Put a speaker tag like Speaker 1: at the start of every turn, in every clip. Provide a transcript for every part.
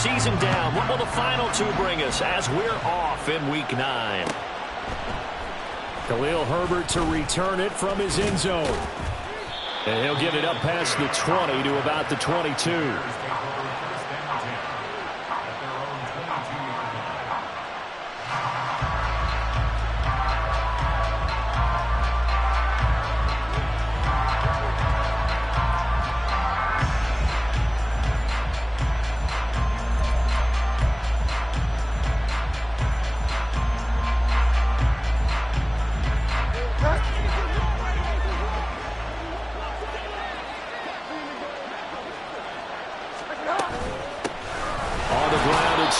Speaker 1: season down. What will the final two bring us as we're off in Week 9?
Speaker 2: Khalil Herbert to return it from his end zone. And he'll get it up past the 20 to about the 22.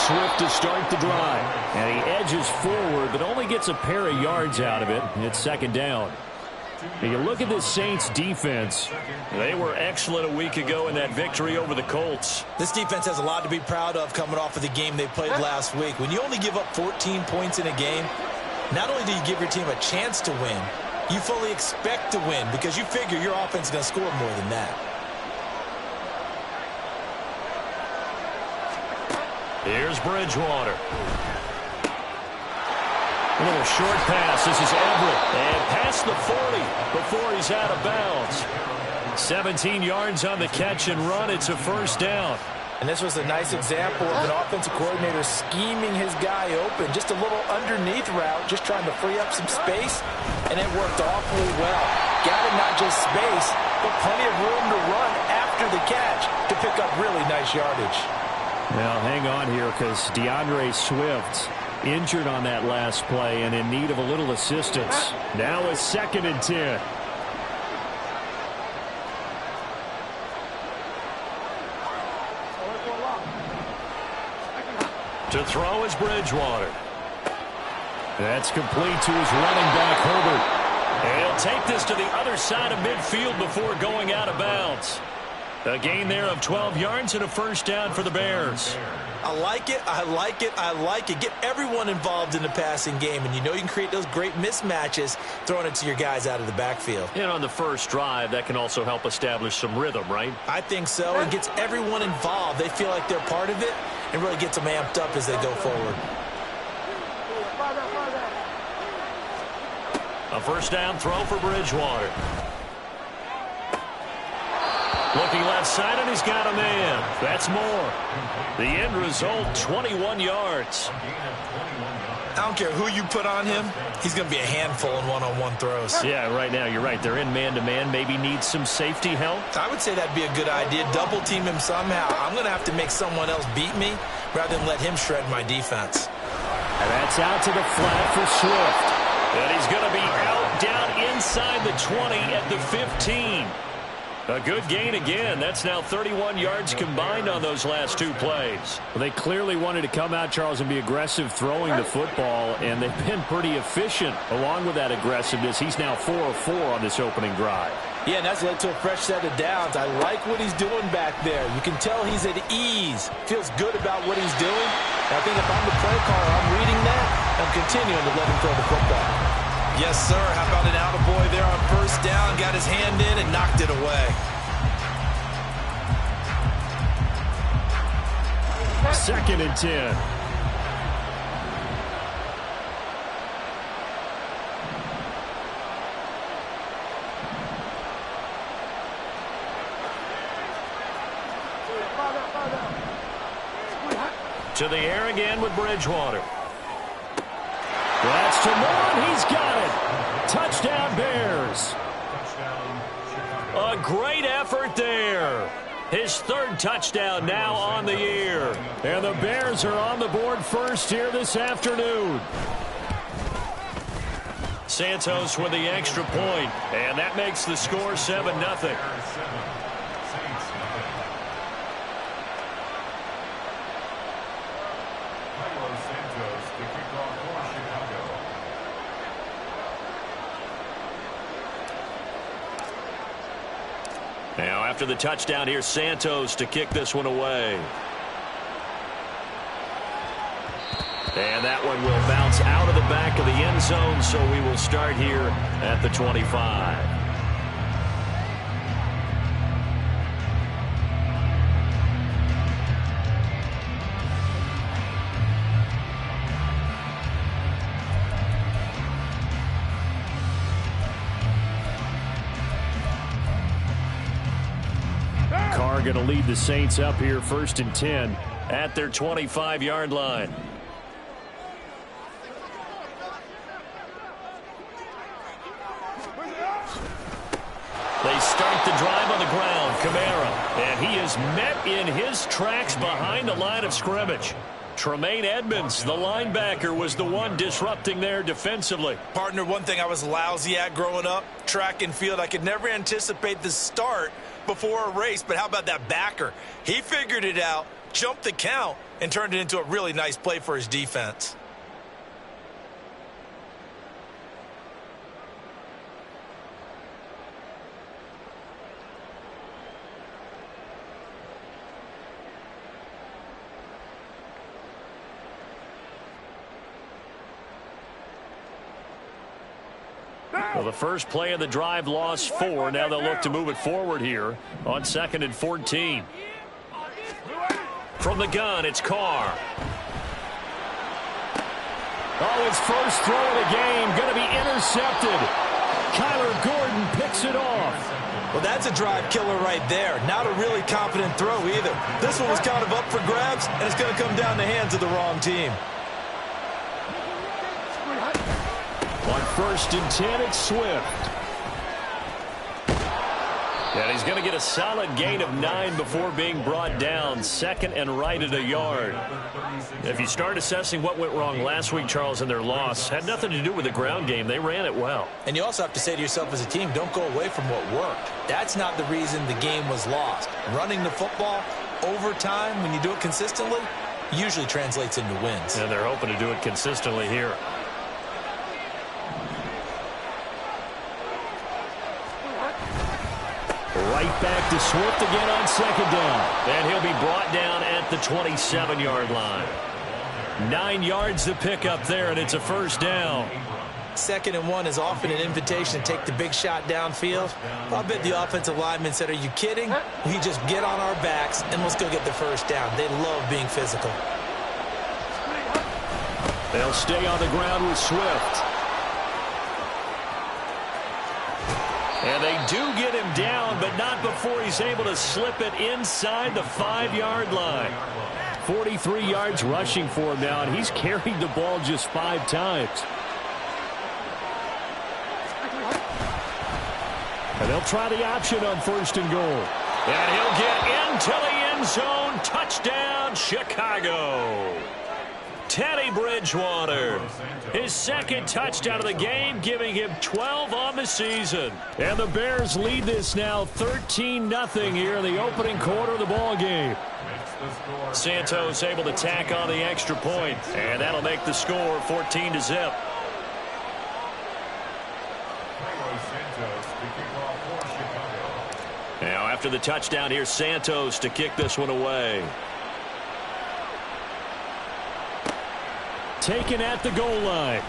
Speaker 1: Swift to start the drive. And he edges forward, but only gets a pair of yards out of it. It's second down. And you look at this Saints defense. They were excellent a week ago in that victory over the Colts.
Speaker 3: This defense has a lot to be proud of coming off of the game they played last week. When you only give up 14 points in a game, not only do you give your team a chance to win, you fully expect to win because you figure your offense is going to score more than that.
Speaker 1: Here's Bridgewater. A little short pass. This is Everett. And past the 40 before he's out of bounds. 17 yards on the catch and run. It's a first down.
Speaker 3: And this was a nice example of an offensive coordinator scheming his guy open. Just a little underneath route, just trying to free up some space. And it worked awfully well. Got him not just space, but plenty of room to run after the catch to pick up really nice yardage.
Speaker 2: Now, hang on here because DeAndre Swift injured on that last play and in need of a little assistance. Now it's 2nd and 10.
Speaker 1: To throw is Bridgewater.
Speaker 2: That's complete to his running back, Herbert.
Speaker 1: And he'll take this to the other side of midfield before going out of bounds. A gain there of 12 yards and a first down for the Bears.
Speaker 3: I like it, I like it, I like it. Get everyone involved in the passing game, and you know you can create those great mismatches throwing it to your guys out of the backfield.
Speaker 1: And on the first drive, that can also help establish some rhythm, right?
Speaker 3: I think so. It gets everyone involved. They feel like they're part of it and really gets them amped up as they go forward.
Speaker 1: A first down throw for Bridgewater. Looking left side, and he's got a man. That's more. The end result, 21 yards.
Speaker 3: I don't care who you put on him. He's going to be a handful in one-on-one throws.
Speaker 1: Yeah, right now, you're right. They're in man-to-man. Maybe need some safety help.
Speaker 3: I would say that'd be a good idea. Double team him somehow. I'm going to have to make someone else beat me rather than let him shred my defense.
Speaker 2: And that's out to the flat for Swift.
Speaker 1: And he's going to be out down inside the 20 at the 15. A good gain again. That's now 31 yards combined on those last two plays.
Speaker 2: Well, they clearly wanted to come out, Charles, and be aggressive throwing the football, and they've been pretty efficient along with that aggressiveness. He's now 4 of 4 on this opening drive.
Speaker 3: Yeah, and that's led to a fresh set of downs. I like what he's doing back there. You can tell he's at ease. Feels good about what he's doing. And I think if I'm the play caller, I'm reading that. I'm continuing to let him throw the football. Yes, sir. How about an attaboy there on first down? Got his hand in and knocked it away.
Speaker 2: 2nd and 10.
Speaker 1: To the air again with Bridgewater. That's to Moore. He's got it. Touchdown, Bears. A great effort there. His 3rd touchdown now on the year.
Speaker 2: And the Bears are on the board first here this afternoon.
Speaker 1: Santos with the extra point. And that makes the score 7-0. Now, after the touchdown, here's Santos to kick this one away. And that one will bounce out of the back of the end zone, so we will start here at the 25. going to lead the Saints up here 1st and 10 at their 25-yard line. They start the drive on the ground. Kamara. And he is met in his tracks behind the line of scrimmage. Tremaine Edmonds, the linebacker, was the one disrupting there defensively.
Speaker 3: Partner, one thing I was lousy at growing up, track and field, I could never anticipate the start before a race. But how about that backer? He figured it out, jumped the count, and turned it into a really nice play for his defense.
Speaker 1: Well, the first play of the drive lost 4. Now they'll look to move it forward here on 2nd and 14. From the gun, it's Carr. Oh, his first throw of the game going to be intercepted. Kyler Gordon picks it off.
Speaker 3: Well, that's a drive killer right there. Not a really confident throw either. This one was kind of up for grabs, and it's going to come down the hands of the wrong team.
Speaker 1: On 1st and 10, it's Swift. And he's going to get a solid gain of 9 before being brought down. 2nd and right at a yard. If you start assessing what went wrong last week, Charles, in their loss, had nothing to do with the ground game. They ran it well.
Speaker 3: And you also have to say to yourself as a team, don't go away from what worked. That's not the reason the game was lost. Running the football over time, when you do it consistently, usually translates into wins.
Speaker 1: And they're hoping to do it consistently here. Right back to Swift again on 2nd down. And he'll be brought down at the 27-yard line. 9 yards to pick up there, and it's a 1st down.
Speaker 3: 2nd and 1 is often an invitation to take the big shot downfield. I bet the offensive lineman said, are you kidding? We just get on our backs, and let's go get the 1st down. They love being physical.
Speaker 1: They'll stay on the ground with Swift. And they do get him down, but not before he's able to slip it inside the 5-yard line. 43 yards rushing for him now, and he's carried the ball just 5 times. And they'll try the option on 1st and goal. And he'll get into the end zone. Touchdown, Chicago. Teddy Bridgewater, his 2nd touchdown of the game, giving him 12 on the season. And the Bears lead this now 13-0 here in the opening quarter of the ball game. Santos able to tack on the extra point, and that'll make the score 14-0. Now after the touchdown, here's Santos to kick this one away. Taken at the goal line.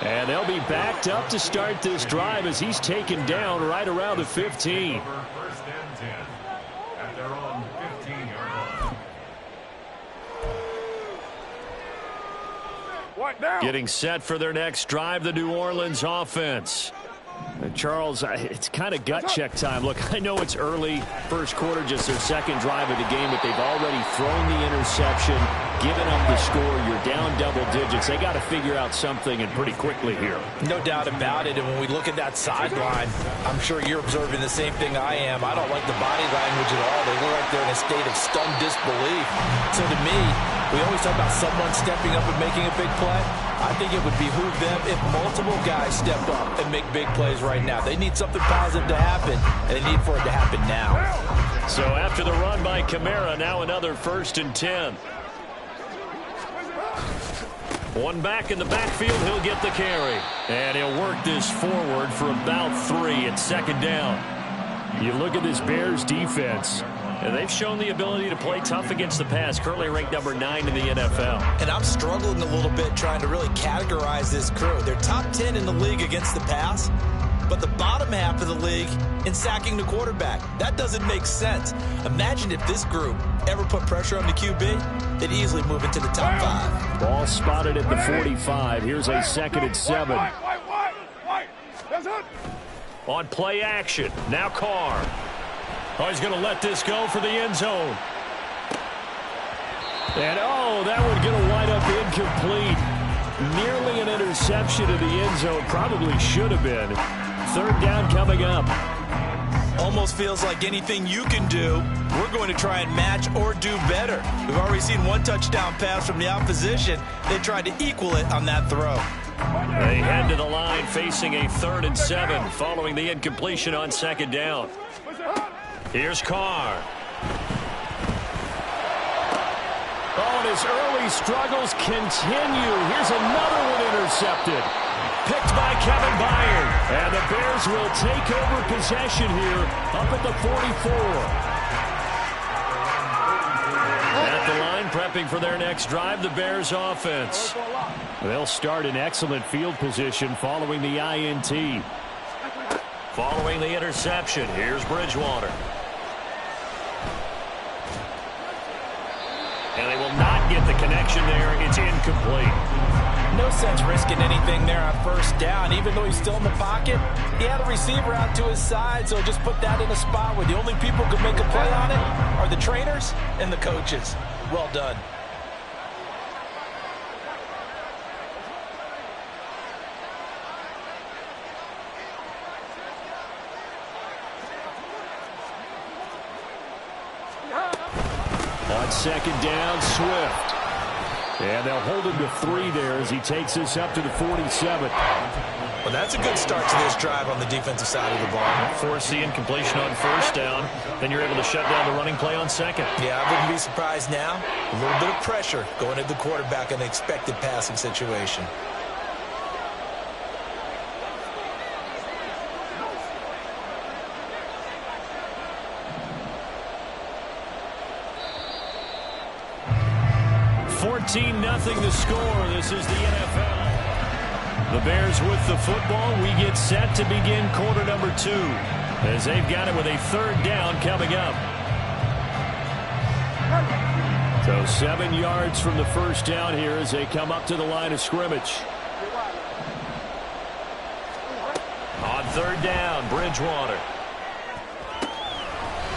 Speaker 1: And they'll be backed up to start this drive as he's taken down right around the 15. Getting set for their next drive, the New Orleans offense. Charles, it's kind of gut check time. Look, I know it's early, first quarter, just their 2nd drive of the game, but they've already thrown the interception, given up the score. You're down double digits. They got to figure out something, and pretty quickly here.
Speaker 3: No doubt about it. And when we look at that sideline, I'm sure you're observing the same thing I am. I don't like the body language at all. They look like they're in a state of stunned disbelief. So to me, we always talk about someone stepping up and making a big play. I think it would behoove them if multiple guys step up and make big plays right now. They need something positive to happen, and they need for it to happen now.
Speaker 1: So after the run by Kamara, now another 1st and 10. One back in the backfield, he'll get the carry. And he'll work this forward for about 3 at 2nd down. You look at this Bears defense, and they've shown the ability to play tough against the pass, currently ranked number 9 in the NFL.
Speaker 3: And I'm struggling a little bit trying to really categorize this crew. They're top 10 in the league against the pass, but the bottom half of the league in sacking the quarterback. That doesn't make sense. Imagine if this group ever put pressure on the QB, they'd easily move into the top 5.
Speaker 1: Ball spotted at the 45. Here's a 2nd and 7. On play action, now Carr. Oh, he's going to let this go for the end zone. And, oh, that one going to wind up incomplete. Nearly an interception in the end zone. Probably should have been. Third down coming up.
Speaker 3: Almost feels like anything you can do, we're going to try and match or do better. We've already seen one touchdown pass from the opposition. They tried to equal it on that throw.
Speaker 1: They head to the line facing a 3rd and 7 following the incompletion on 2nd down. Here's Carr. Oh, and his early struggles continue. Here's another one intercepted. Picked by Kevin Byard. And the Bears will take over possession here up at the 44. At the line, prepping for their next drive, the Bears offense. They'll start in excellent field position following the INT. Following the interception, here's Bridgewater. And they will not get the connection there. It's incomplete.
Speaker 3: No sense risking anything there on 1st down. Even though he's still in the pocket, he had a receiver out to his side, so just put that in a spot where the only people who can make a play on it are the trainers and the coaches. Well done.
Speaker 1: On 2nd down, Swift. And they'll hold him to 3 there as he takes this up to the 47.
Speaker 3: Well, that's a good start to this drive on the defensive side of the ball.
Speaker 1: Force the incompletion on 1st down. Then you're able to shut down the running play on 2nd.
Speaker 3: Yeah, I wouldn't be surprised now. A little bit of pressure going at the quarterback in an expected passing situation.
Speaker 1: Nothing to score. This is the NFL. The Bears with the football. We get set to begin quarter number 2 as they've got it with a 3rd down coming up. So 7 yards from the 1st down here as they come up to the line of scrimmage. On 3rd down, Bridgewater.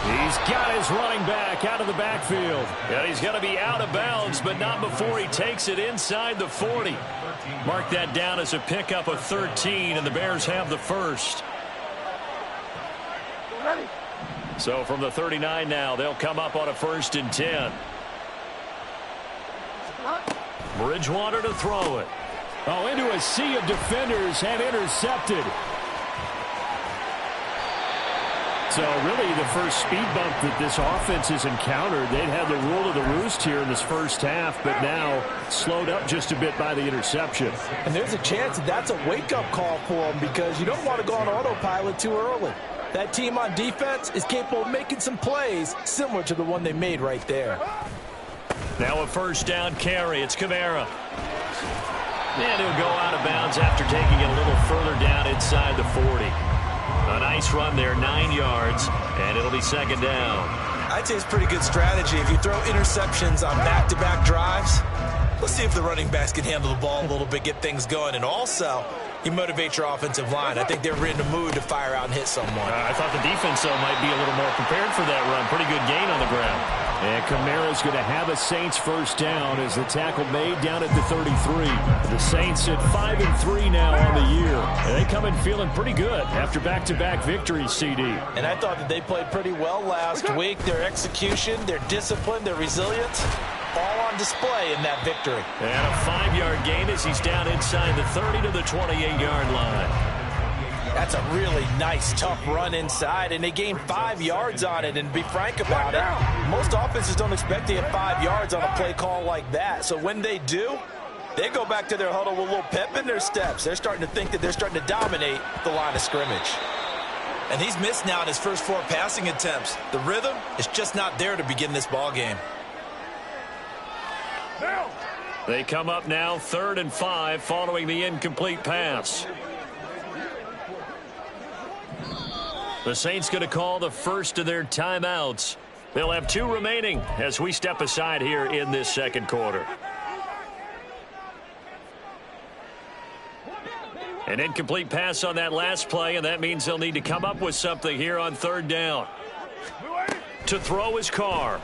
Speaker 1: He's got his running back out of the backfield. And he's going to be out of bounds, but not before he takes it inside the 40. Mark that down as a pickup of 13, and the Bears have the 1st. So from the 39 now, they'll come up on a 1st and 10. Bridgewater to throw it. Oh, into a sea of defenders and intercepted. So really the first speed bump that this offense has encountered. They'd had the rule of the roost here in this 1st half, but now slowed up just a bit by the interception.
Speaker 3: And there's a chance that that's a wake-up call for them because you don't want to go on autopilot too early. That team on defense is capable of making some plays similar to the one they made right there.
Speaker 1: Now a 1st down carry. It's Kamara. And he'll go out of bounds after taking it a little further down inside the 40. A nice run there, 9 yards, and it'll be 2nd down.
Speaker 3: I'd say it's pretty good strategy. If you throw interceptions on back-to-back drives, let's see if the running backs can handle the ball a little bit, get things going, and also you motivate your offensive line. I think they're in the mood to fire out and hit someone.
Speaker 1: I thought the defense, though, might be a little more prepared for that run. Pretty good gain on the ground. And Kamara's going to have a Saints 1st down as the tackle made down at the 33. The Saints at 5-3 now on the year. And they come in feeling pretty good after back-to-back victories, CD.
Speaker 3: And I thought that they played pretty well last week. Their execution, their discipline, their resilience, all on display in that victory.
Speaker 1: And a 5-yard gain as he's down inside the 30 to the 28-yard line.
Speaker 3: That's a really nice, tough run inside, and they gained 5 yards on it. And be frank about it, most offenses don't expect to get 5 yards on a play call like that. So when they do, they go back to their huddle with a little pep in their steps. They're starting to think that they're starting to dominate the line of scrimmage. And he's missed now in his first 4 passing attempts. The rhythm is just not there to begin this ball game.
Speaker 1: They come up now 3rd and 5 following the incomplete pass. The Saints going to call the first of their timeouts. They'll have 2 remaining as we step aside here in this 2nd quarter. An incomplete pass on that last play, and that means they'll need to come up with something here on 3rd down. to throw his car.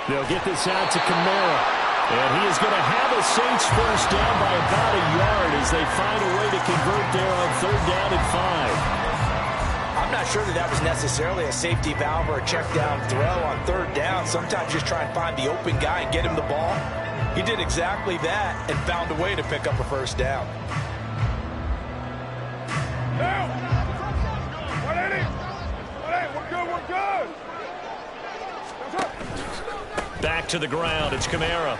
Speaker 1: They'll get this out to Kamara. And he is going to have a Saints first down by about a yard as they find a way to convert there on 3rd down and 5.
Speaker 3: I'm not sure that was necessarily a safety valve or a check down throw on 3rd down. Sometimes just try and find the open guy and get him the ball. He did exactly that and found a way to pick up a first down.
Speaker 1: Back to the ground. It's Kamara.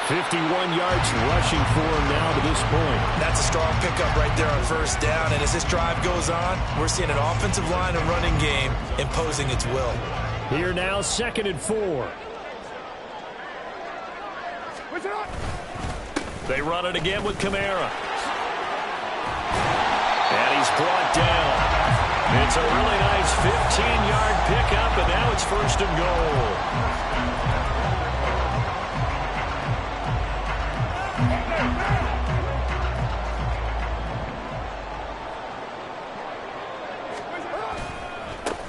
Speaker 1: 51 yards rushing for him now to this point.
Speaker 3: That's a strong pickup right there on 1st down. And as this drive goes on, we're seeing an offensive line and running game imposing its will.
Speaker 1: Here now, 2nd and 4. They run it again with Kamara. And he's brought down. It's a really nice 15-yard pickup, and now it's 1st and goal.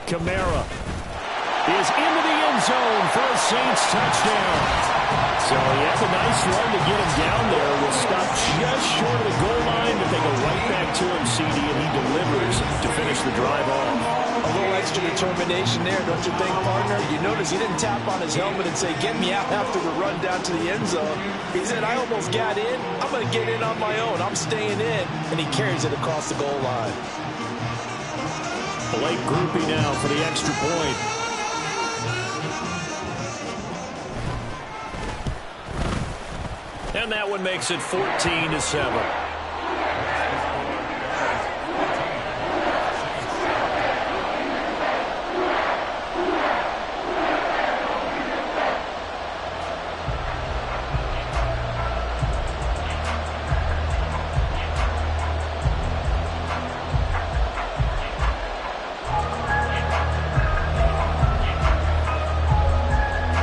Speaker 1: Kamara is into the end zone for a Saints touchdown. So he has a nice run to get him down there. Will stop just short of the goal line, but they go right back to him, CD, and he delivers to finish the drive off.
Speaker 3: A little extra determination there, don't you think, partner? You notice he didn't tap on his helmet and say, get me out after the run down to the end zone. He said, I almost got in. I'm going to get in on my own. I'm staying in. And he carries it across the goal line.
Speaker 1: Blake Grupe now for the extra point. And that one makes it 14-7.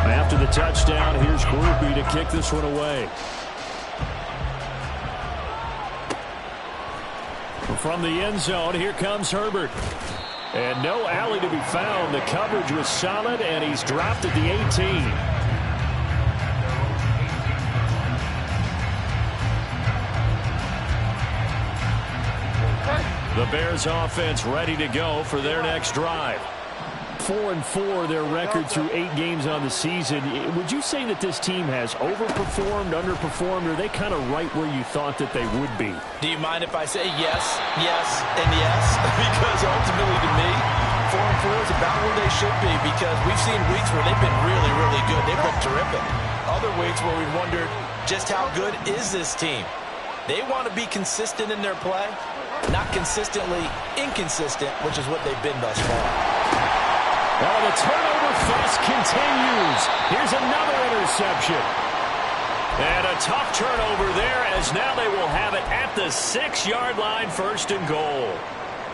Speaker 1: After the touchdown, here's Grupe to kick this one away. From the end zone, here comes Herbert. And no alley to be found. The coverage was solid, and he's dropped at the 18. The Bears offense ready to go for their next drive. 4-4 their record through 8 games on the season. Would you say that this team has overperformed, underperformed, or are they kind of right where you thought that they would be?
Speaker 3: Do you mind if I say yes, yes, and yes? Because ultimately to me, 4-4 is about where they should be, because we've seen weeks where they've been really, really good. They've been terrific. Other weeks where we've wondered just how good is this team. They want to be consistent in their play, not consistently inconsistent, which is what they've been thus far.
Speaker 1: Well, the turnover fest continues. Here's another interception. And a tough turnover there, as now they will have it at the 6-yard line, 1st and goal.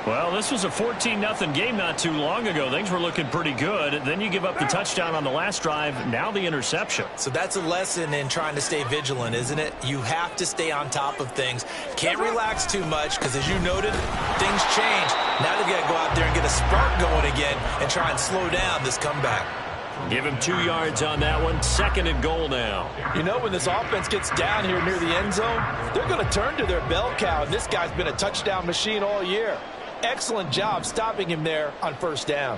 Speaker 1: Well, this was a 14-0 game not too long ago. Things were looking pretty good. Then you give up the touchdown on the last drive. Now the interception.
Speaker 3: So that's a lesson in trying to stay vigilant, isn't it? You have to stay on top of things. Can't relax too much because, as you noted, things change. Now they've got to go out there and get a spark going again and try and slow down this comeback.
Speaker 1: Give him 2 yards on that one. 2nd and goal now.
Speaker 3: You know, when this offense gets down here near the end zone, they're going to turn to their bell cow, and this guy's been a touchdown machine all year. Excellent job stopping him there on 1st down.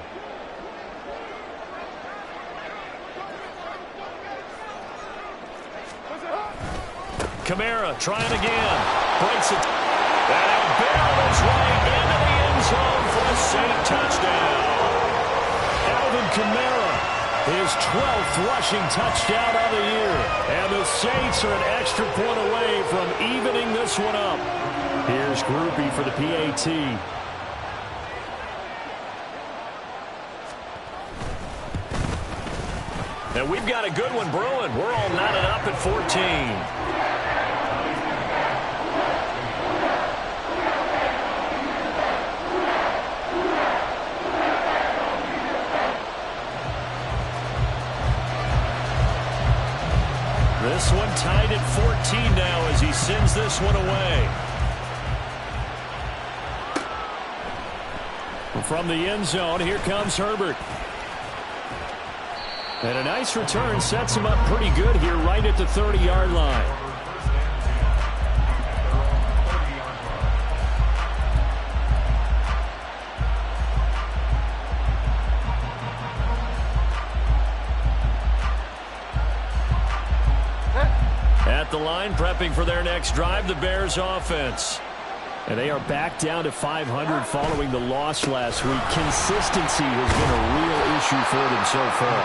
Speaker 1: Kamara trying again. Breaks it. That barrels right into the end zone for a Saint touchdown. Alvin Kamara, his 12th rushing touchdown of the year. And the Saints are an extra point away from evening this one up. Here's Grupe for the PAT. And we've got a good one brewing. We're all knotted up at 14. This one tied at 14 now as he sends this one away. From the end zone, here comes Herbert. And a nice return sets him up pretty good here right at the 30-yard line. At the line, prepping for their next drive, the Bears offense. And they are back down to 500 following the loss last week. Consistency has been a real issue for them so far.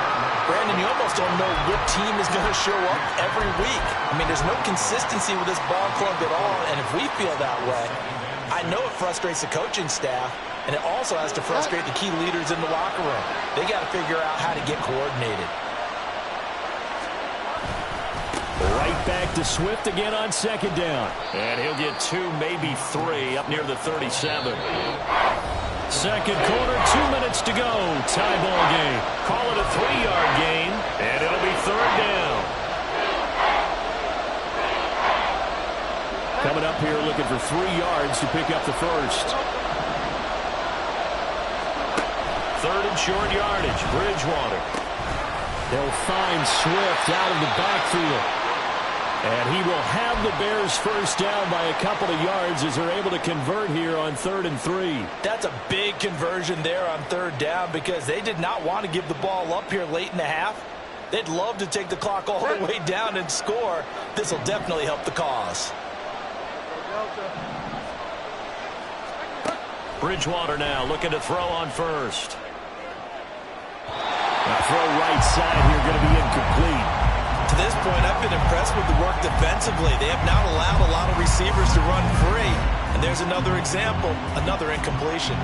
Speaker 3: Brandon, you almost don't know what team is going to show up every week. I mean, there's no consistency with this ball club at all, and if we feel that way, I know it frustrates the coaching staff, and it also has to frustrate the key leaders in the locker room. They got to figure out how to get coordinated.
Speaker 1: Right back to Swift again on second down. And he'll get 2, maybe 3 up near the 37. Second quarter, 2 minutes to go. Tie ball game. Call it a 3-yard gain, and it'll be third down. Coming up here looking for 3 yards to pick up the first. Third and short yardage. Bridgewater. They'll find Swift out of the backfield. And he will have the Bears first down by a couple of yards as they're able to convert here on 3rd and 3.
Speaker 3: That's a big conversion there on 3rd down because they did not want to give the ball up here late in the half. They'd love to take the clock all the way down and score. This will definitely help the cause.
Speaker 1: Bridgewater now looking to throw on first. A throw right side here going to be incomplete.
Speaker 3: To this point, I've been impressed with the work defensively. They have not allowed a lot of receivers to run free. And there's another example, another incompletion.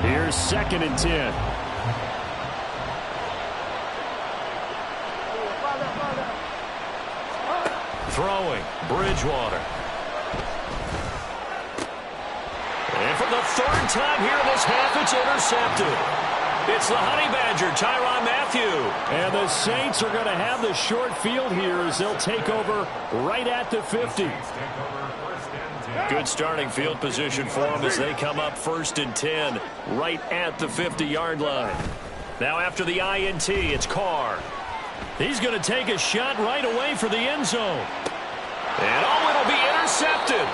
Speaker 1: Here's 2nd and 10. Throwing, Bridgewater. And for the 3rd time here in this half, it's intercepted. It's the Honey Badger, Tyrann Mathieu. And the Saints are going to have the short field here as they'll take over right at the 50. Good starting field position for them as they come up 1st and 10 right at the 50-yard line. Now after the INT, it's Carr. He's going to take a shot right away for the end zone. And it'll be intercepted.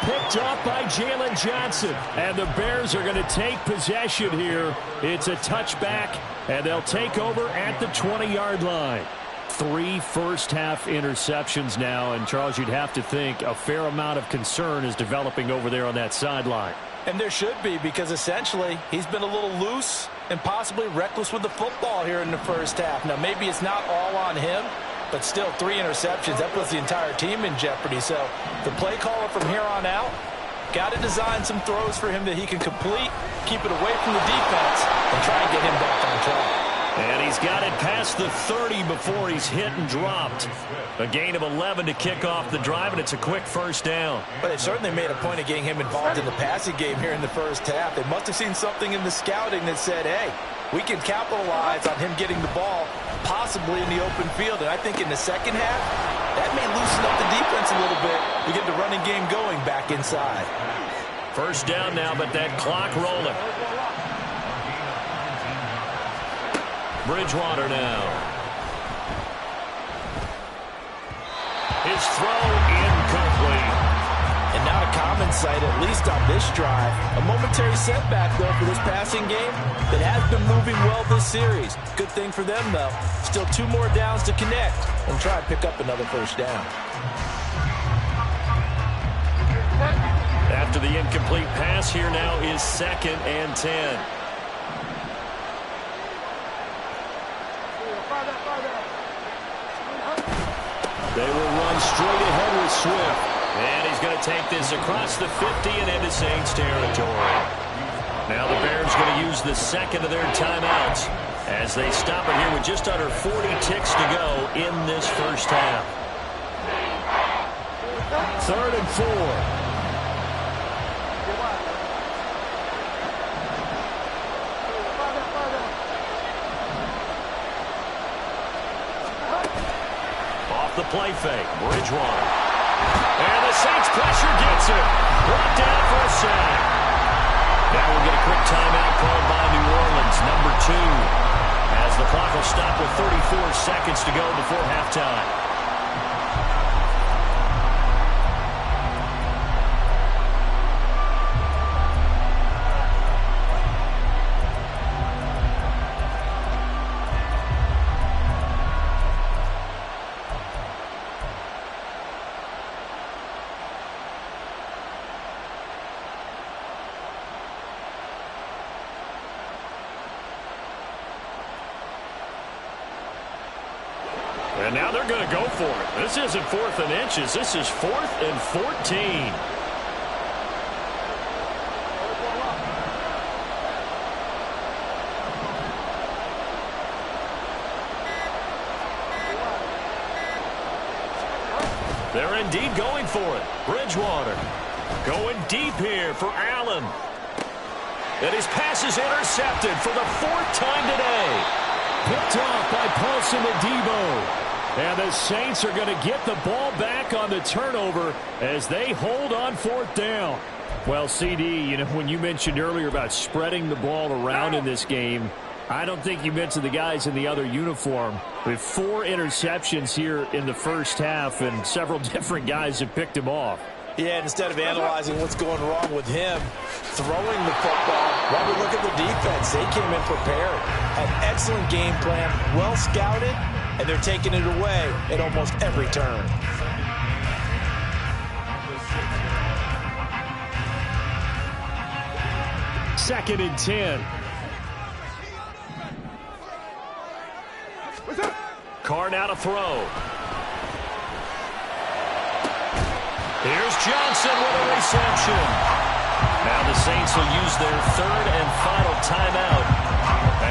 Speaker 1: Picked off by Jalen Johnson. And the Bears are going to take possession here. It's a touchback, and they'll take over at the 20-yard line. 3 first-half interceptions now, and Charles, you'd have to think a fair amount of concern is developing over there on that sideline.
Speaker 3: And there should be, because essentially he's been a little loose and possibly reckless with the football here in the first half. Now, maybe it's not all on him, but still 3 interceptions. That puts the entire team in jeopardy. So the play caller from here on out got to design some throws for him that he can complete, keep it away from the defense, and try and get him back on track.
Speaker 1: And he's got it past the 30 before he's hit and dropped. A gain of 11 to kick off the drive, and it's a quick first down.
Speaker 3: But they certainly made a point of getting him involved in the passing game here in the first half. They must have seen something in the scouting that said, hey, we can capitalize on him getting the ball possibly in the open field. And I think in the second half, that may loosen up the defense a little bit to get the running game going back inside.
Speaker 1: First down now, but that clock rolling. Bridgewater now. His throw incomplete.
Speaker 3: And not a common sight, at least on this drive. A momentary setback, though, for this passing game that has been moving well this series. Good thing for them, though. Still 2 more downs to connect and try and pick up another first down.
Speaker 1: After the incomplete pass, here now is 2nd and 10. They will run straight ahead with Swift. And he's going to take this across the 50 and into Saints territory. Now the Bears going to use the second of their timeouts as they stop it here with just under 40 ticks to go in this first half. 3rd and 4. The play fake, Bridgewater. And the Saints pressure gets it. Brought down for a sack. Now we'll get a quick timeout called by New Orleans, number 2. As the clock will stop with 34 seconds to go before halftime. And now they're going to go for it. This isn't 4th and inches. This is 4th and 14. They're indeed going for it. Bridgewater going deep here for Allen. And his pass is intercepted for the 4th time today. Picked off by Paulson Adebo. And the Saints are going to get the ball back on the turnover as they hold on 4th down. Well, CD, you know, when you mentioned earlier about spreading the ball around in this game, I don't think you mentioned the guys in the other uniform. With 4 interceptions here in the first half, and several different guys have picked him off.
Speaker 3: Yeah, instead of analyzing what's going wrong with him, throwing the football, while we look at the defense, they came in prepared. An excellent game plan, well scouted, and they're taking it away at almost every turn.
Speaker 1: Second and 10. Carr now to throw. Here's Johnson with a reception. Now the Saints will use their 3rd and final timeout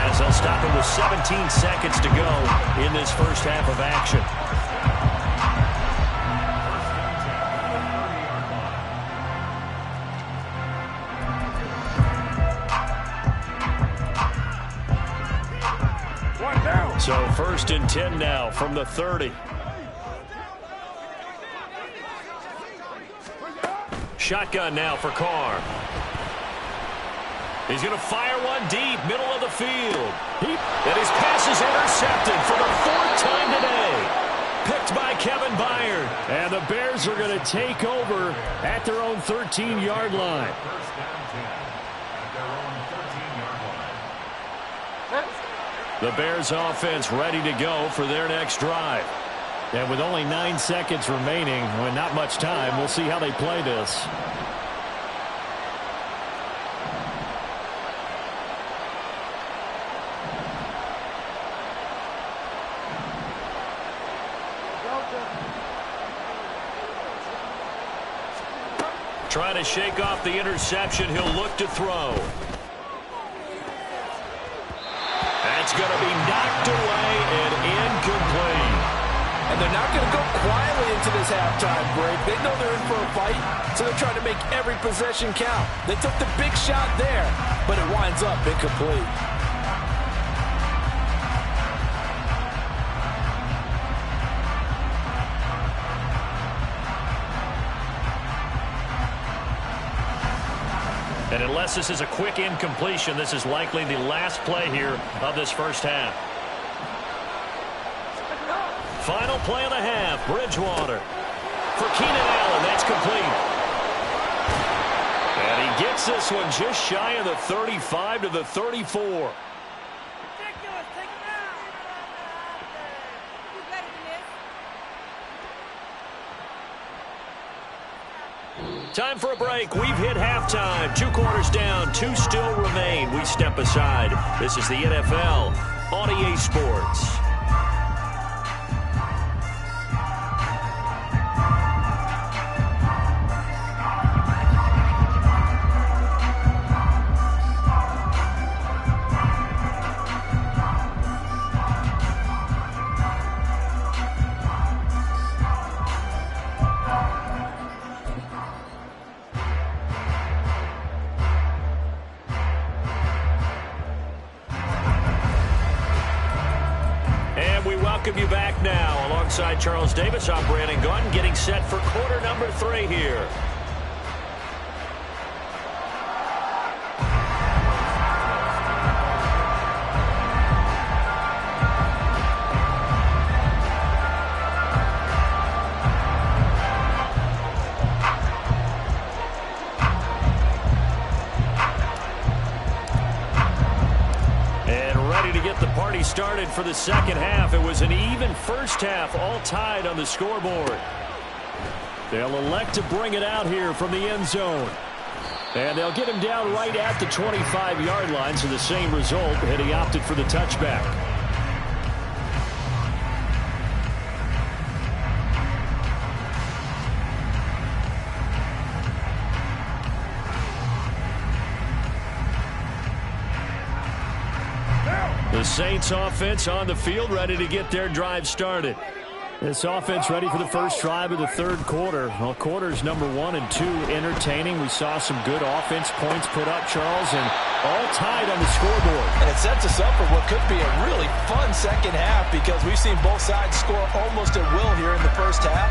Speaker 1: as they'll stop it with 17 seconds to go in this first half of action. So 1st and 10 now from the 30. Shotgun now for Carr. He's going to fire one deep, middle of the field. And his pass is intercepted for the 4th time today. Picked by Kevin Byard. And the Bears are going to take over at their own 13-yard line. The Bears offense ready to go for their next drive. And with only 9 seconds remaining, with not much time, we'll see how they play this. Trying to shake off the interception. He'll look to throw. That's going to be knocked away and incomplete.
Speaker 3: And they're not going to go quietly into this halftime break. They know they're in for a fight, so they're trying to make every possession count. They took the big shot there, but it winds up incomplete. And unless this is a quick incompletion, this is likely the last play here of this first half. Final play of the half, Bridgewater. For Keenan Allen, that's complete. And he gets this one just shy of the 35 to the 34. Time for a break. We've hit halftime. 2 quarters down, 2 still remain. We step aside. This is the NFL on EA Sports. Welcome you back now. Alongside Charles Davis, I'm Brandon Gunn, getting set for quarter number 3 here.
Speaker 1: And ready to get the party started for the second half. It was an even first half, all tied on the scoreboard. They'll elect to bring it out here from the end zone. And they'll get him down right at the 25-yard line, so the same result, and he opted for the touchback. The Saints offense on the field, ready to get their drive started. This offense ready for the first drive of the third quarter. Well, quarters number 1 and 2 entertaining. We saw some good offense points put up, Charles, and all tied on the scoreboard.
Speaker 3: And it sets us up for what could be a really fun second half because we've seen both sides score almost at will here in the first half.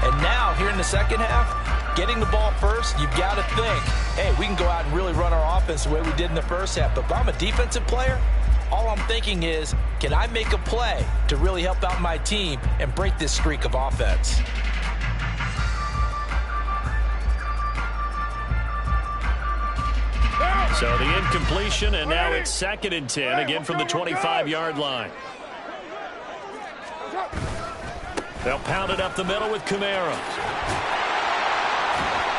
Speaker 3: And now, here in the second half, getting the ball first, you've got to think, hey, we can go out and really run our offense the way we did in the first half. But if I'm a defensive player, all I'm thinking is, can I make a play to really help out my team and break this streak of offense?
Speaker 1: So the incompletion, and now it's 2nd and 10, again from the 25-yard line. They'll pound it up the middle with Kamara.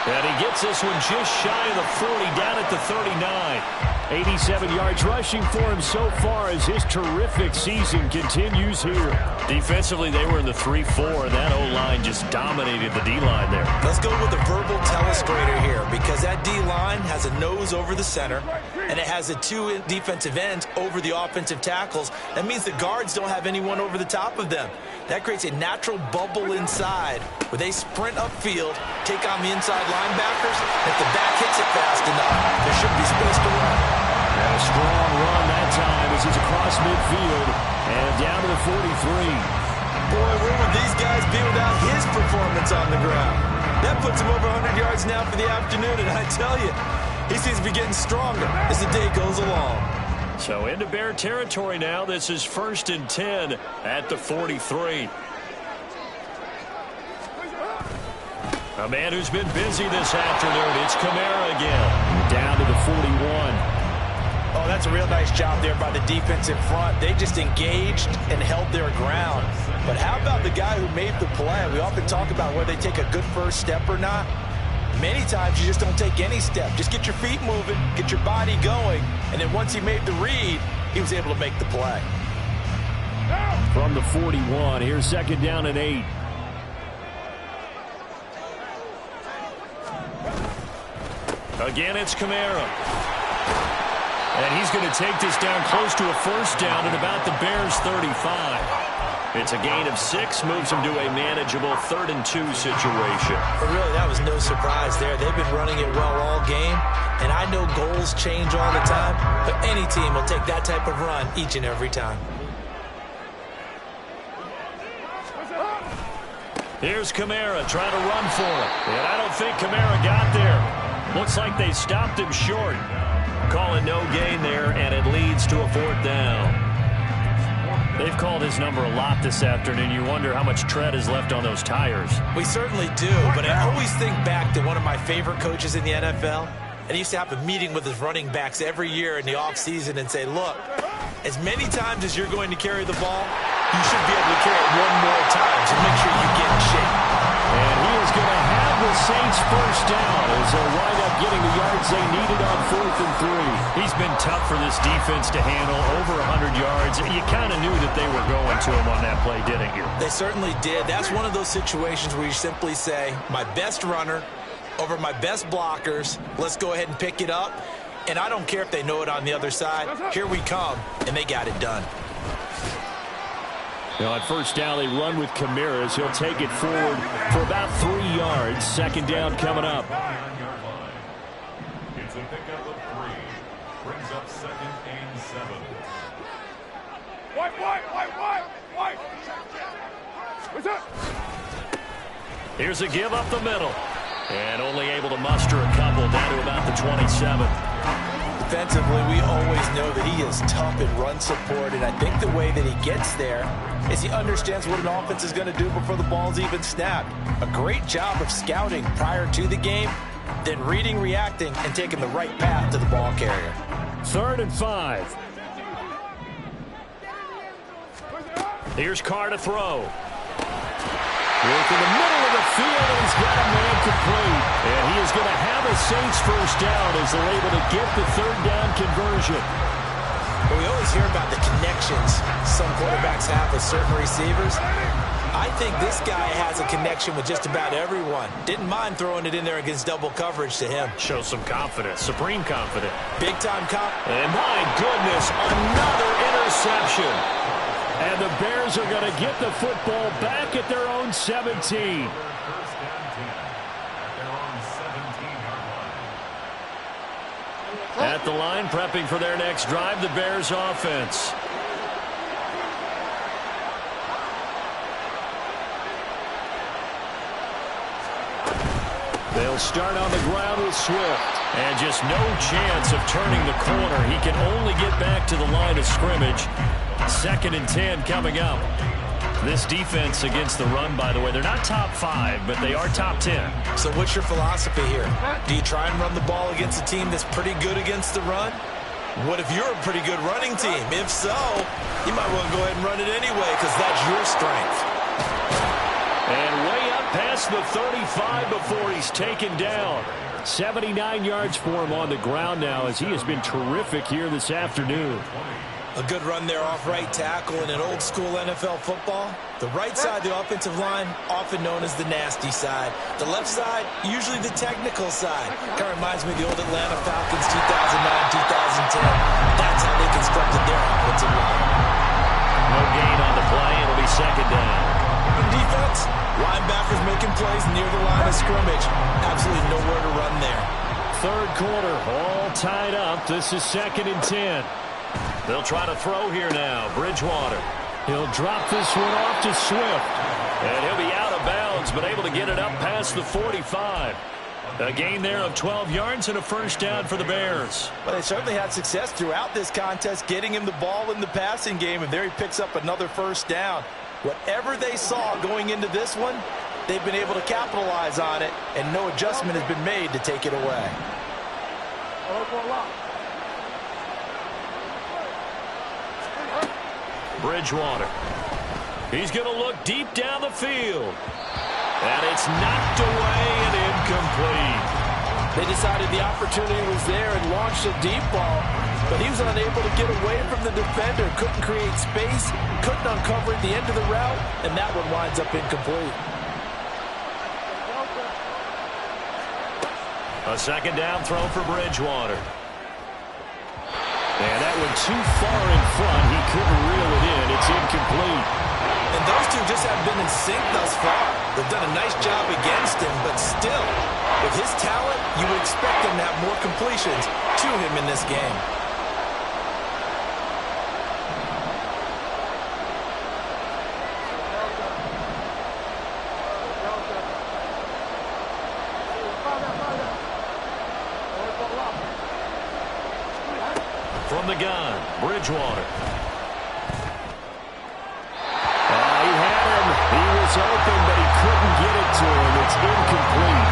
Speaker 1: And he gets this one just shy of the 40, down at the 39. 87 yards rushing for him so far as his terrific season continues here. Defensively, they were in the 3-4, and that O-line just dominated the D-line there.
Speaker 3: Let's go with a verbal telestrator here because that D-line has a nose over the center, and it has a 2 defensive ends over the offensive tackles. That means the guards don't have anyone over the top of them. That creates a natural bubble inside where they sprint upfield, take on the inside linebackers. If the back hits it fast enough, there should be space to run.
Speaker 1: And a strong run that time as he's across midfield and down to the 43.
Speaker 3: Boy, where would these guys be without his performance on the ground? That puts him over 100 yards now for the afternoon, and I tell you, he seems to be getting stronger as the day goes along.
Speaker 1: So into Bear territory now. This is 1st and 10 at the 43. A man who's been busy this afternoon. It's Kamara again. Down to the 41.
Speaker 3: Oh, that's a real nice job there by the defensive front. They just engaged and held their ground. But how about the guy who made the play? We often talk about whether they take a good first step or not. Many times you just don't take any step. Just get your feet moving, get your body going, and then once he made the read, he was able to make the play.
Speaker 1: From the 41, here's 2nd down and 8. Again, it's Kamara. And he's going to take this down close to a first down at about the Bears' 35. It's a gain of 6, moves him to a manageable 3rd and 2 situation.
Speaker 3: But really, that was no surprise there. They've been running it well all game, and I know goals change all the time, but any team will take that type of run each and every time.
Speaker 1: Here's Kamara trying to run for it, and I don't think Kamara got there. Looks like they stopped him short. Calling no gain there, and it leads to a 4th down. They've called his number a lot this afternoon. You wonder how much tread is left on those tires.
Speaker 3: We certainly do, but I always think back to one of my favorite coaches in the NFL, and he used to have a meeting with his running backs every year in the offseason and say, look, as many times as you're going to carry the ball, you should be able to carry it one more time, so make sure you get in shape.
Speaker 1: And he is going to have the Saints first down as they'll wind up getting the yards they needed on 4th and 3. He's been tough for this defense to handle, over 100 yards. You kind of knew that they were going to him on that play, didn't you?
Speaker 3: They certainly did. That's one of those situations where you simply say, my best runner over my best blockers, let's go ahead and pick it up. And I don't care if they know it on the other side. Here we come, and they got it done.
Speaker 1: Now on first down, they run with Kamara as he'll take it forward for about 3 yards. 2nd down coming up.
Speaker 4: It's a pickup of 3. Brings up 2nd and 7. White. What's up?
Speaker 1: Here's a give up the middle. And only able to muster a couple down to about the 27.
Speaker 3: Defensively, we always know that he is tough in run support, and I think the way that he gets there is he understands what an offense is going to do before the ball's even snapped. A great job of scouting prior to the game, then reading, reacting, and taking the right path to the ball carrier.
Speaker 1: 3rd and 5. Here's Carr to throw. Work in the middle of the field, and he's got a man complete. And he is going to have a Saints first down as they're able to get the third down conversion.
Speaker 3: Well, we always hear about the connections some quarterbacks have with certain receivers. I think this guy has a connection with just about everyone. Didn't mind throwing it in there against double coverage to him.
Speaker 1: Show some confidence, supreme confidence.
Speaker 3: Big-time confidence.
Speaker 1: And my goodness, another interception. And the Bears are going to get the football back at their own 17.
Speaker 4: First and 10 at their own 17-yard line.
Speaker 1: At the line, prepping for their next drive, the Bears offense. They'll start on the ground with Swift. And just no chance of turning the corner. He can only get back to the line of scrimmage. 2nd and 10 coming up. This defense against the run, by the way, they're not top 5, but they are top 10.
Speaker 3: So what's your philosophy here? Do you try and run the ball against a team that's pretty good against the run? What if you're a pretty good running team? If so, you might want to go ahead and run it anyway because that's your strength.
Speaker 1: And way up past the 35 before he's taken down. 79 yards for him on the ground now as he has been terrific here this afternoon.
Speaker 3: A good run there off right tackle in an old-school NFL football. The right side of the offensive line, often known as the nasty side. The left side, usually the technical side. Kind of reminds me of the old Atlanta Falcons 2009-2010. That's how they constructed their offensive line.
Speaker 1: No gain on the play. It'll be 2nd down.
Speaker 3: Defense, linebackers making plays near the line of scrimmage. Absolutely nowhere to run there.
Speaker 1: 3rd quarter, all tied up. This is 2nd and 10. They'll try to throw here now. Bridgewater. He'll drop this one off to Swift. And he'll be out of bounds, but able to get it up past the 45. A gain there of 12 yards and a first down for the Bears.
Speaker 3: Well, they certainly had success throughout this contest, getting him the ball in the passing game, and there he picks up another first down. Whatever they saw going into this one, they've been able to capitalize on it, and no adjustment has been made to take it away.
Speaker 1: Bridgewater. He's going to look deep down the field. And it's knocked away and incomplete.
Speaker 3: They decided the opportunity was there and launched a deep ball, but he was unable to get away from the defender, couldn't create space, couldn't uncover at the end of the route, and that one winds up incomplete.
Speaker 1: A 2nd down throw for Bridgewater. And that one too far in front. He couldn't reel it in. It's incomplete.
Speaker 3: And those two just haven't been in sync thus far. They've done a nice job against him, but still, with his talent, you would expect him to have more completions to him in this game.
Speaker 1: From the gun, Bridgewater. He had him. He was open, but he couldn't get it to him. It's incomplete.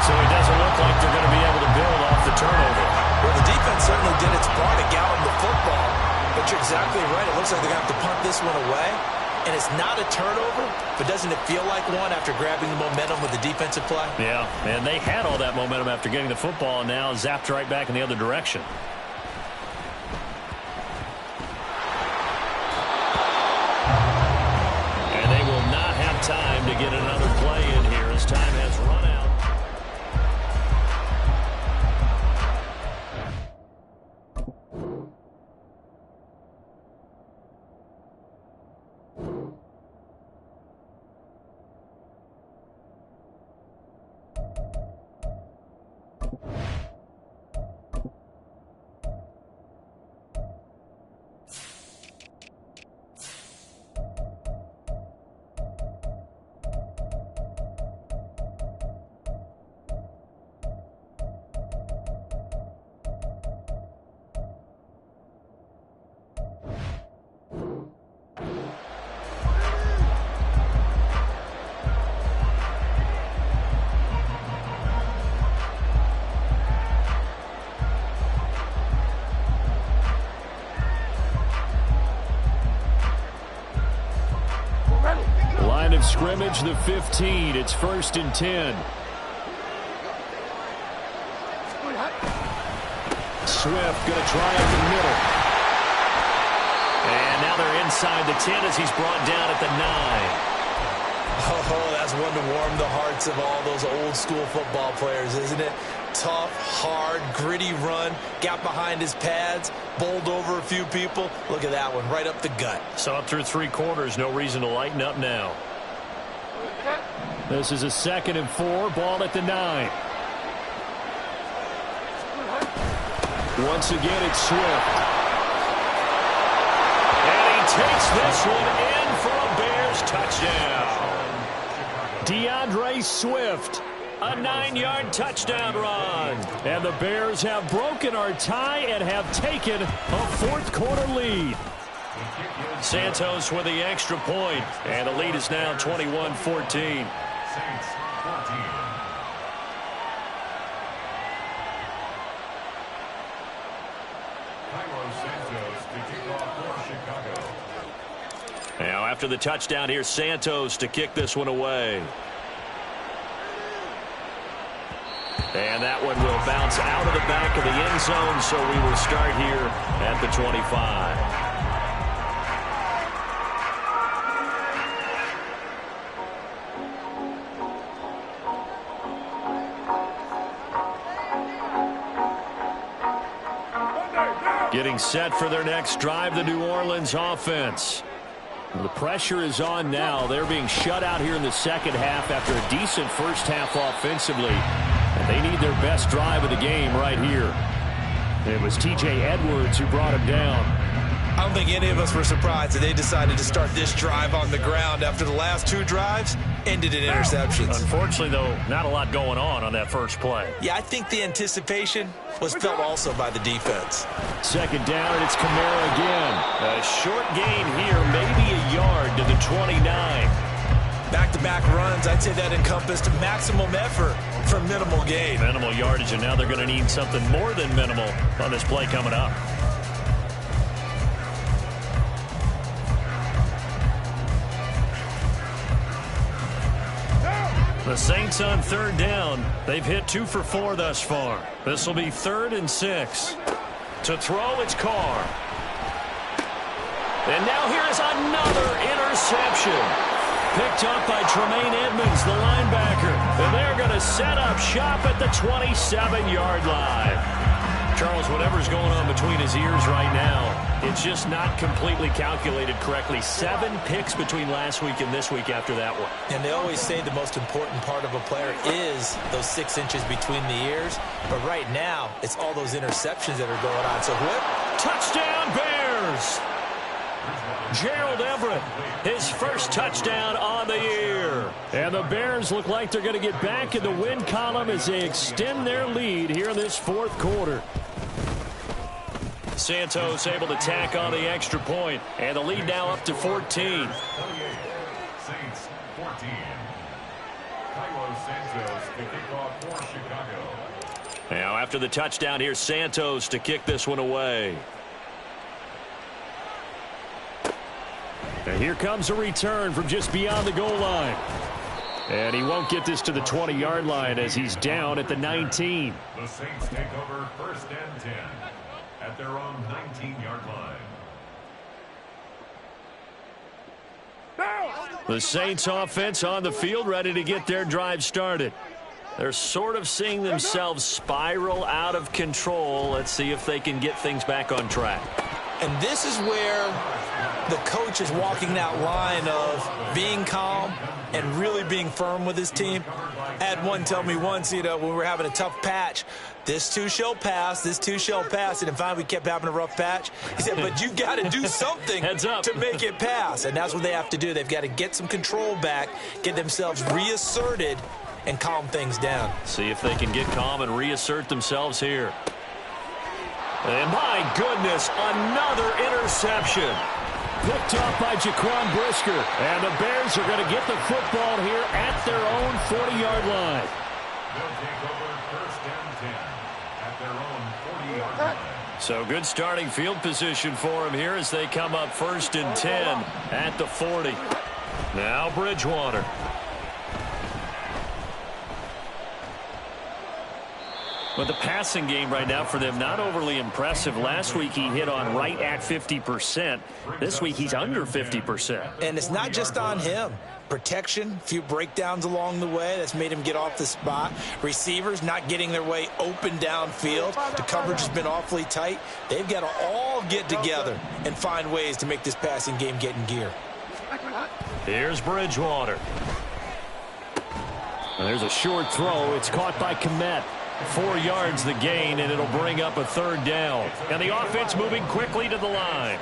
Speaker 1: So it doesn't look like they're going to be able to build off the turnover.
Speaker 3: Well, the defense certainly did its part to gallop the football, but you're exactly right. It looks like they're going to have to punt this one away. And it's not a turnover, but doesn't it feel like one after grabbing the momentum with the defensive play?
Speaker 1: Yeah, and they had all that momentum after getting the football, and now zapped right back in the other direction. And they will not have time to get another play in here as time has run out. scrimmage, the 15. It's 1st and 10. Swift going to try up the middle. And now they're inside the 10 as he's brought down at the 9.
Speaker 3: Oh, that's one to warm the hearts of all those old school football players, isn't it? Tough, hard, gritty run, got behind his pads, bowled over a few people. Look at that one, right up the gut.
Speaker 2: So up through 3 quarters, no reason to lighten up now.
Speaker 1: This is a 2nd and 4, ball at the 9. Once again, it's Swift. And he takes this one in for a Bears touchdown. DeAndre Swift, a 9-yard touchdown run. And the Bears have broken our tie and have taken a 4th quarter lead.
Speaker 2: Santos with the extra point, and the lead is now 21-14.
Speaker 4: Saints 14.
Speaker 2: Now after the touchdown, here's Santos to kick this one away. And that one will bounce out of the back of the end zone, so we will start here at the 25. Getting set for their next drive, the New Orleans offense.
Speaker 1: The pressure is on now. They're being shut out here in the second half after a decent first half offensively. And they need their best drive of the game right here. It was T.J. Edwards who brought him down.
Speaker 3: I don't think any of us were surprised that they decided to start this drive on the ground after the last 2 drives ended in interceptions.
Speaker 2: Unfortunately, though, not a lot going on that first play.
Speaker 3: Yeah, I think the anticipation was felt also by the defense.
Speaker 1: 2nd down, and it's Kamara again.
Speaker 2: A short gain here, maybe a yard to the 29.
Speaker 3: Back-to-back runs, I'd say that encompassed maximum effort for minimal gain.
Speaker 2: Minimal yardage, and now they're going to need something more than minimal on this play coming up. The Saints on 3rd down. They've hit 2 for 4 thus far. This will be 3rd and 6. To throw, it's Carr. And now here is another interception. Picked up by Tremaine Edmonds, the linebacker. And they're going to set up shop at the 27-yard line. Charles, whatever's going on between his ears right now, it's just not completely calculated correctly. 7 picks between last week and this week after that one.
Speaker 3: And they always say the most important part of a player is those 6 inches between the ears. But right now, it's all those interceptions that are going on. So what?
Speaker 1: Touchdown, Bears! Gerald Everett, his first touchdown on the year. And the Bears look like they're going to get back in the win column as they extend their lead here in this 4th quarter.
Speaker 2: Santos able to tack on the extra point, and the lead now up to 14.
Speaker 4: Saints 14. Carlos Santos to kick off for Chicago.
Speaker 2: Now after the touchdown, here's Santos to kick this one away.
Speaker 1: And here comes a return from just beyond the goal line. And he won't get this to the 20-yard line as he's down at the 19.
Speaker 4: The Saints take over 1st and 10 at their own 19-yard line.
Speaker 2: The Saints offense on the field, ready to get their drive started. They're sort of seeing themselves spiral out of control. Let's see if they can get things back on track.
Speaker 3: And this is where the coach is walking that line of being calm and really being firm with his team. I had one tell me once, when we were having a tough patch, this too shall pass, this too shall pass. And finally we kept having a rough patch. He said, but you got to do something to make it pass. And that's what they have to do. They've got to get some control back, get themselves reasserted, and calm things down.
Speaker 2: See if they can get calm and reassert themselves here. And my goodness, another interception.
Speaker 1: Picked off by Jaquan Brisker. And the Bears are going to get the football here at their own 40-yard line.
Speaker 4: They'll take over 1st and 10 at their own 40-yard line.
Speaker 2: So good starting field position for them here as they come up 1st and 10 at the 40. Now Bridgewater. But the passing game right now for them, not overly impressive. Last week he hit on right at 50%. This week he's under 50%.
Speaker 3: And it's not just on him. Protection, a few breakdowns along the way. That's made him get off the spot. Receivers not getting their way open downfield. The coverage has been awfully tight. They've got to all get together and find ways to make this passing game get in gear.
Speaker 2: Here's Bridgewater.
Speaker 1: And there's a short throw. It's caught by Kmet.
Speaker 2: 4 yards the gain, and it'll bring up a 3rd down. And the offense moving quickly to the line.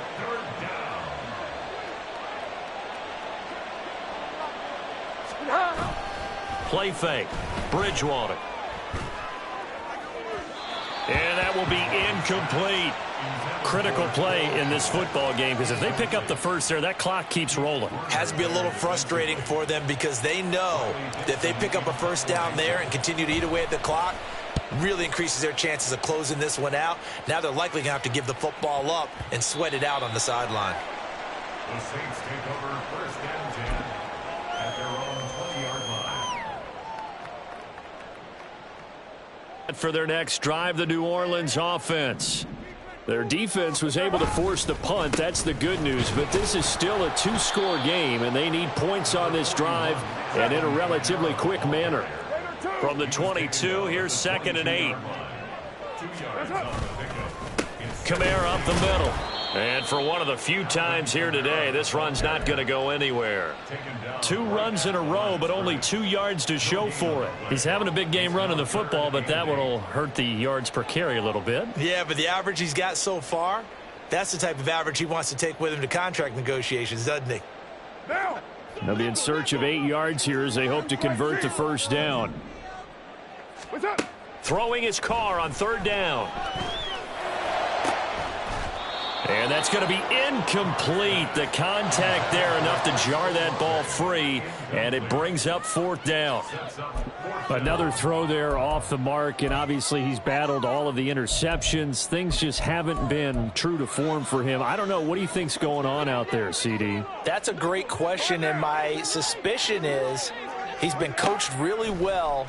Speaker 2: Play fake. Bridgewater. And that will be incomplete. Critical play in this football game, because if they pick up the first there, that clock keeps rolling.
Speaker 3: Has to be a little frustrating for them because they know that if they pick up a first down there and continue to eat away at the clock, really increases their chances of closing this one out. Now they're likely going to have to give the football up and sweat it out on the sideline.
Speaker 4: The Saints take over 1st and 10 at their own 20-yard line.
Speaker 2: For their next drive, the New Orleans offense. Their defense was able to force the punt. That's the good news. But this is still a 2-score game, and they need points on this drive and in a relatively quick manner. From the 22, here's 2nd and 8. Kamara up the middle. And for one of the few times here today, this run's not going to go anywhere. 2 runs in a row, but only 2 yards to show for it. He's having a big game running the football, but that one will hurt the yards per carry a little bit.
Speaker 3: Yeah, but the average he's got so far, that's the type of average he wants to take with him to contract negotiations, doesn't he?
Speaker 1: They'll be in search of 8 yards here as they hope to convert the first down.
Speaker 2: Throwing his car on 3rd down. And that's going to be incomplete. The contact there enough to jar that ball free, and it brings up 4th down.
Speaker 1: Another throw there off the mark, and obviously he's battled all of the interceptions. Things just haven't been true to form for him. I don't know. What do you think's going on out there, CD?
Speaker 3: That's a great question, and my suspicion is he's been coached really well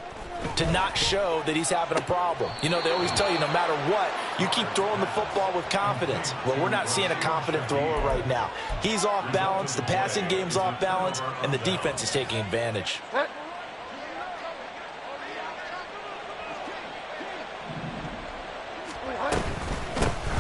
Speaker 3: to not show that he's having a problem. You know, they always tell you no matter what, you keep throwing the football with confidence. Well, we're not seeing a confident thrower right now. He's off balance, the passing game's off balance, and the defense is taking advantage.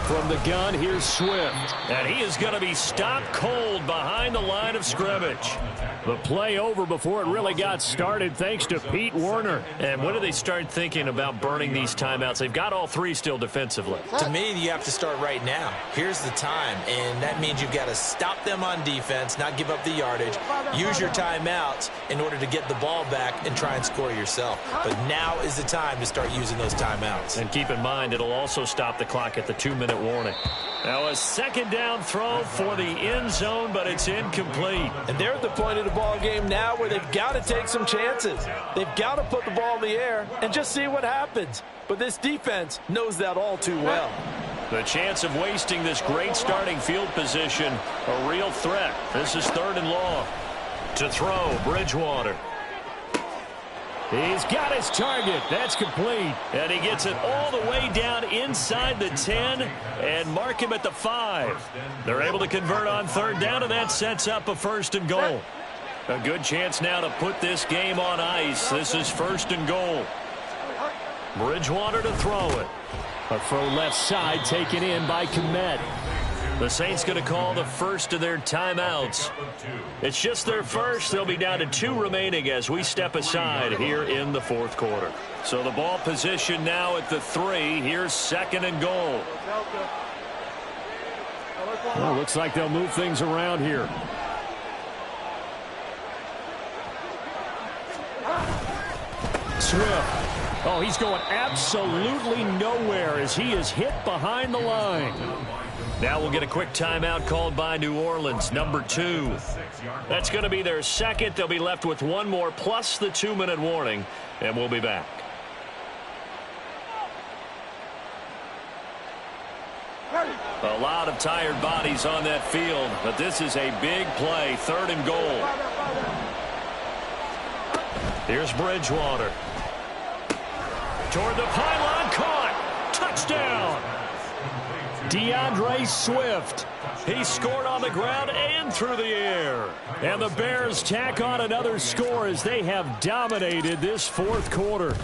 Speaker 1: From the gun, here's Swift.
Speaker 2: And he is going to be stopped cold behind the line of scrimmage.
Speaker 1: The play over before it really got started thanks to Pete Werner.
Speaker 2: And when do they start thinking about burning these timeouts? They've got all 3 still defensively.
Speaker 3: To me, you have to start right now. Here's the time, and that means you've got to stop them on defense, not give up the yardage, use your timeouts in order to get the ball back and try and score yourself. But now is the time to start using those timeouts.
Speaker 2: And keep in mind, it'll also stop the clock at the 2-minute warning. Now a 2nd down throw for the end zone, but it's incomplete.
Speaker 3: And they're at the point of the ball game now where they've got to take some chances. They've got to put the ball in the air and just see what happens. But this defense knows that all too well.
Speaker 2: The chance of wasting this great starting field position, a real threat. This is 3rd and long. To throw, Bridgewater.
Speaker 1: He's got his target. That's complete.
Speaker 2: And he gets it all the way down inside the 10 and mark him at the 5. They're able to convert on 3rd down, and that sets up a 1st and goal. A good chance now to put this game on ice. This is 1st and goal. Bridgewater to throw it.
Speaker 1: A throw left side taken in by Kmet.
Speaker 2: The Saints going to call the first of their timeouts. It's just their first. They'll be down to 2 remaining as we step aside here in the 4th quarter. So the ball position now at the 3. Here's 2nd and goal.
Speaker 1: Well, looks like they'll move things around here. Swift. Oh, he's going absolutely nowhere as he is hit behind the line.
Speaker 2: Now we'll get a quick timeout called by New Orleans, number 2. That's going to be their 2nd. They'll be left with 1 more plus the 2-minute warning, and we'll be back.
Speaker 5: Ready.
Speaker 2: A lot of tired bodies on that field, but this is a big play, 3rd and goal. Here's Bridgewater. Toward the pylon, caught. Touchdown. DeAndre Swift. He scored on the ground and through the air. And the Bears tack on another score as they have dominated this 4th quarter.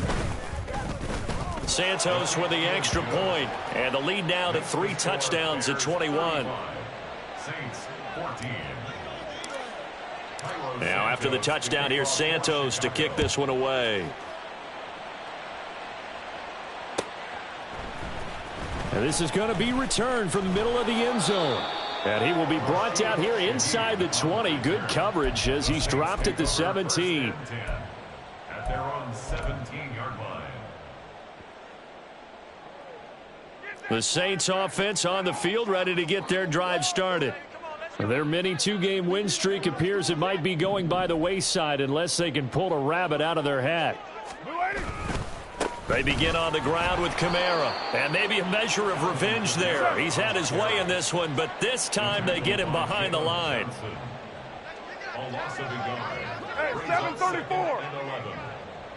Speaker 2: Santos with the extra point, and the lead now to 3 touchdowns at 21. Now after the touchdown, here's Santos to kick this one away.
Speaker 1: And this is going to be returned from the middle of the end zone. And he will be brought down here inside the 20. Good coverage as he's dropped at the 17.
Speaker 4: At their own 17-yard line.
Speaker 1: The Saints offense on the field, ready to get their drive started. Their mini 2-game win streak appears it might be going by the wayside unless they can pull a rabbit out of their hat.
Speaker 2: They begin on the ground with Kamara, and maybe a measure of revenge there. He's had his way in this one, but this time they get him behind the line.
Speaker 5: Hey, 734.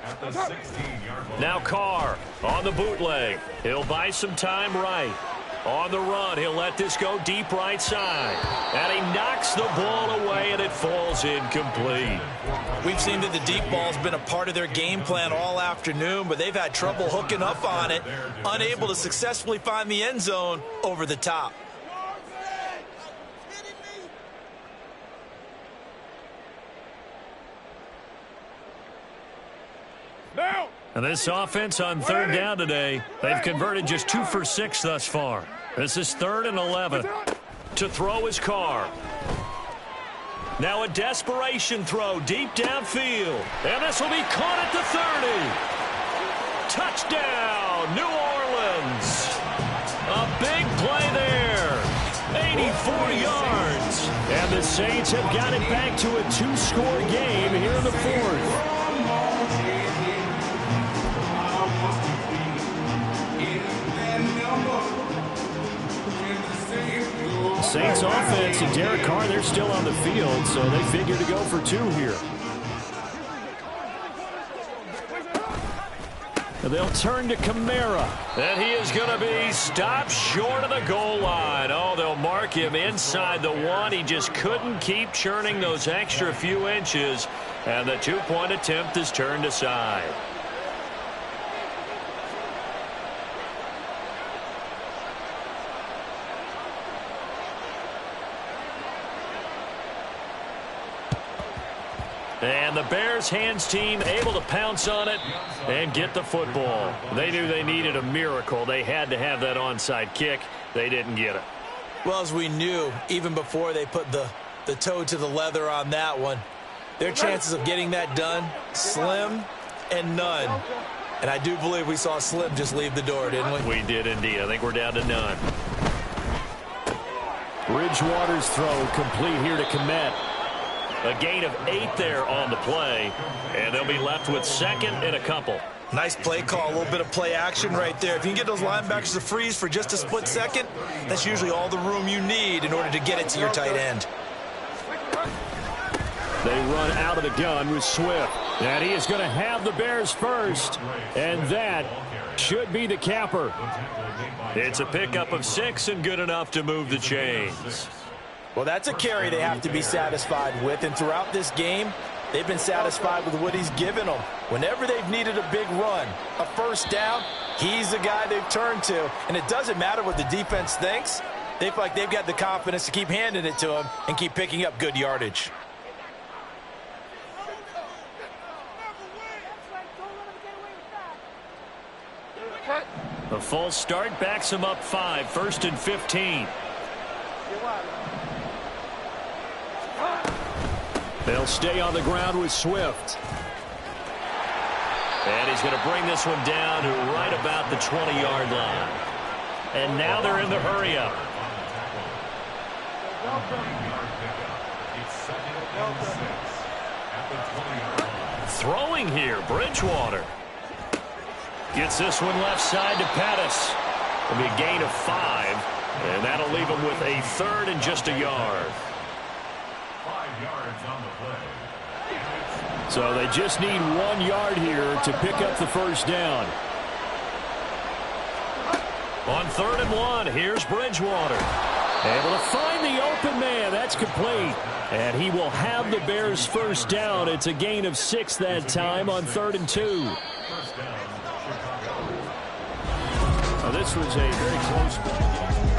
Speaker 4: At the 16-yard line.
Speaker 2: Now Carr on the bootleg. He'll buy some time right. On the run, he'll let this go deep right side. And he knocks the ball away, and it falls incomplete.
Speaker 3: We've seen that the deep ball's been a part of their game plan all afternoon, but they've had trouble hooking up on it, unable to successfully find the end zone over the top.
Speaker 5: Now.
Speaker 1: And this offense on 3rd down today, they've converted just 2 for 6 thus far. This is 3rd and 11.
Speaker 2: To throw his Carr. Now a desperation throw deep downfield. And this will be caught at the 30. Touchdown, New Orleans. A big play there. 84 yards.
Speaker 1: And the Saints have got it back to a 2-score game here in the 4th. Saints offense and Derek Carr, they're still on the field, so they figure to go for 2 here. And they'll turn to Kamara.
Speaker 2: And he is going to be stopped short of the goal line. Oh, they'll mark him inside the 1. He just couldn't keep churning those extra few inches. And the 2-point attempt is turned aside. And the Bears hands team able to pounce on it and get the football. They knew they needed a miracle. They had to have that onside kick. They didn't get it.
Speaker 3: Well, as we knew, even before they put the toe to the leather on that one, their chances of getting that done, slim and none. And I do believe we saw Slim just leave the door, didn't we?
Speaker 2: We did indeed. I think we're down to none.
Speaker 1: Bridgewater's throw complete here to Kmet.
Speaker 2: A gain of 8 there on the play, and they'll be left with 2nd and a couple.
Speaker 3: Nice play call, a little bit of play action right there. If you can get those linebackers to freeze for just a split second, that's usually all the room you need in order to get it to your tight end.
Speaker 1: They run out of the gun with Swift. And he is going to have the Bears first, and that should be the capper.
Speaker 2: It's a pickup of 6 and good enough to move the chains.
Speaker 3: Well, that's a carry they have to be satisfied with, and throughout this game, they've been satisfied with what he's given them. Whenever they've needed a big run, a first down, he's the guy they've turned to. And it doesn't matter what the defense thinks. They feel like they've got the confidence to keep handing it to him and keep picking up good yardage.
Speaker 2: The false start backs him up 5, 1st and 15.
Speaker 1: They'll stay on the ground with Swift.
Speaker 2: And he's going to bring this one down to right about the 20-yard line. And now they're in the hurry-up. Throwing here, Bridgewater. Gets this one left side to Pettis. It'll be a gain of 5.
Speaker 1: And that'll leave them with a third and just a yard.
Speaker 4: 5 yards on the play.
Speaker 1: So they just need 1 yard here to pick up the first down. On 3rd and 1, here's Bridgewater. Able to find the open man. That's complete. And he will have the Bears' first down. It's a gain of 6 that time on 3rd and 2.
Speaker 4: First down, Chicago.
Speaker 1: Now, this was a very close one.